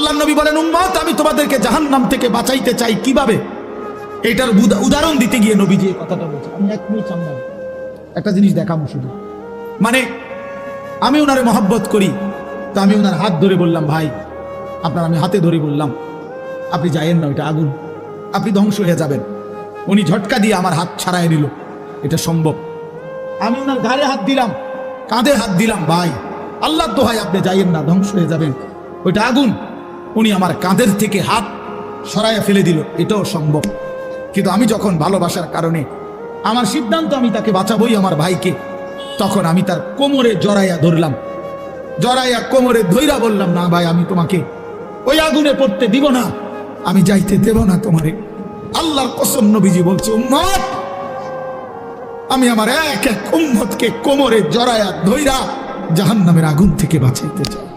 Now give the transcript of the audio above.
আল্লাহর নবী বলেন, উম্মত আমি তোমাদেরকে জাহান্নাম থেকে বাঁচাইতে চাই কিভাবে। এটার উদাহরণ দিতে গিয়ে নবীজি এই কথাটা বলছে। আমি 1 মিনিট সামনে একটা জিনিস দেখাবো শুধু, মানে আমি ওনারে মহব্বত করি, তো আমি ওনার হাত ধরে বললাম, ভাই আপনার, আমি হাতে ধরে বললাম আপনি যায়েন না, ওইটা আগুন, আপনি ধ্বংস হয়ে যাবেন। উনি ঝটকা দিয়ে আমার হাত ছাড়াই নিল, এটা সম্ভব। আমি ওনার ঘাড়ে হাত দিলাম, কাঁধে হাত দিলাম, ভাই আল্লাহর দোহাই আপনি যাইয়েন না, ধ্বংস হয়ে যাবেন, ওইটা আগুন। উনি আমার কাঁধের থেকে হাত সরাইয়া ফেলে দিল, এটাও সম্ভব। কিন্তু আমি যখন ভালোবাসার কারণে আমার সিদ্ধান্ত, আমি তাকে বাঁচাবই, আমার ভাইকে, তখন আমি তার কোমরে জড়াইয়া ধরলাম, জড়াইয়া কোমরে ধইরা বললাম, না ভাই আমি তোমাকে ওই আগুনে পড়তে দিব না, আমি যাইতে দেব না তোমারে। আল্লাহর কসম, নবীজি বলছে, উম্মত আমি আমার এক এক উম্মতকে কোমরে জড়াইয়া ধইরা জাহান্নামের আগুন থেকে বাঁচাইতে চাই।